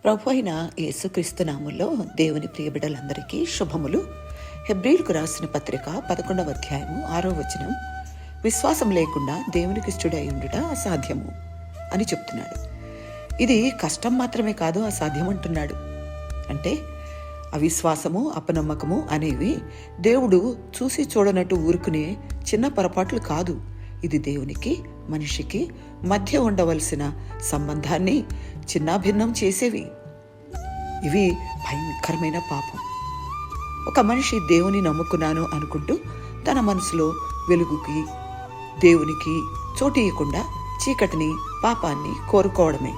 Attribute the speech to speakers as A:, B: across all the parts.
A: ప్రభు అయిన యేసుక్రీస్తు నామములో దేవుని ప్రియబిడ్డలందరికీ శుభములు. హెబ్రీయులకు రాసిన పత్రిక 11వ అధ్యాయము 6వ వచనం, విశ్వాసం లేకుండా దేవునికి ఇష్టడై ఉండుట అసాధ్యము అని చెప్తున్నాడు. ఇది కష్టం మాత్రమే కాదు, అసాధ్యం అంటున్నాడు. అంటే అవిశ్వాసము, అపనమ్మకము అనేవి దేవుడు చూసి చూడనట్టు ఊరుకునే చిన్న పొరపాట్లు కాదు. ఇది దేవునికి మనిషికి మధ్య ఉండవలసిన సంబంధాన్ని చిన్నాభిన్నం చేసేవి. ఇవి భయంకరమైన పాపం. ఒక మనిషి దేవుని నమ్ముకున్నాను అనుకుంటూ తన మనసులో వెలుగుకి, దేవునికి చోటు ఇవ్వకుండా చీకటిని, పాపాన్ని కోరుకోవడమే.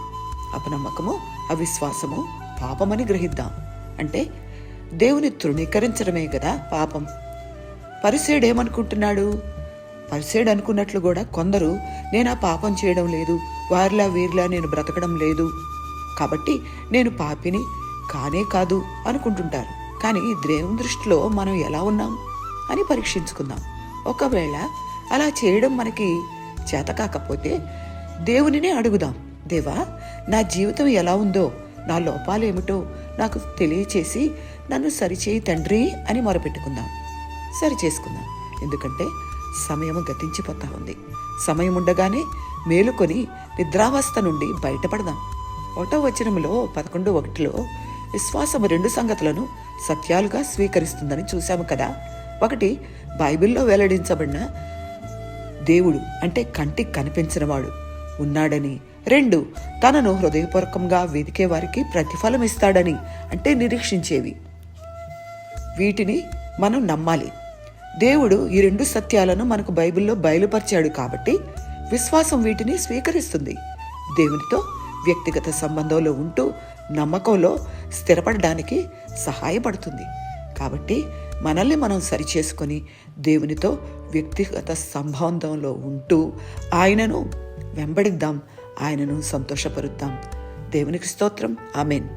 A: అపనమ్మకము, అవిశ్వాసము పాపమని గ్రహిద్దాం. అంటే దేవుని తృణీకరించడమే కదా పాపం. పరిసేడేమనుకుంటున్నాడు? పరిసేడు అనుకున్నట్లు కూడా కొందరు, నేను ఆ పాపం చేయడం లేదు, వారిలా వీరిలా నేను బ్రతకడం లేదు, కాబట్టి నేను పాపిని కానే కాదు అనుకుంటుంటారు. కానీ దేవుని దృష్టిలో మనం ఎలా ఉన్నాం అని పరీక్షించుకుందాం. ఒకవేళ అలా చేయడం మనకి చేత కాకపోతే దేవునినే అడుగుదాం. దేవా, నా జీవితం ఎలా ఉందో, నా లోపాలేమిటో నాకు తెలియచేసి నన్ను సరిచేయి తండ్రి అని మొరపెట్టుకుందాం. సరిచేసుకుందాం. ఎందుకంటే సమయము గతించిపోతా ఉంది. సమయం ఉండగానే మేలుకొని నిద్రావస్థ నుండి బయటపడదాం. 1వ వచనంలో 11:1 విశ్వాసము 2 సంగతులను సత్యాలుగా స్వీకరిస్తుందని చూశాము కదా. 1, బైబిల్లో వెల్లడించబడిన దేవుడు అంటే కంటికి కనిపించినవాడు ఉన్నాడని. 2, తనను హృదయపూర్వకంగా వెదికే వారికి ప్రతిఫలం ఇస్తాడని, అంటే నిరీక్షించేవి. వీటిని మనం నమ్మాలి. దేవుడు ఈ 2 సత్యాలను మనకు బైబిల్లో బయలుపరిచాడు కాబట్టి విశ్వాసం వీటిని స్వీకరిస్తుంది. దేవునితో వ్యక్తిగత సంబంధంలో ఉంటూ నమ్మకంలో స్థిరపడడానికి సహాయపడుతుంది. కాబట్టి మనల్ని మనం సరిచేసుకొని దేవునితో వ్యక్తిగత సంబంధంలో ఉంటూ ఆయనను వెంబడిద్దాం, ఆయనను సంతోషపరుద్దాం. దేవునికి స్తోత్రం. ఆమేన్.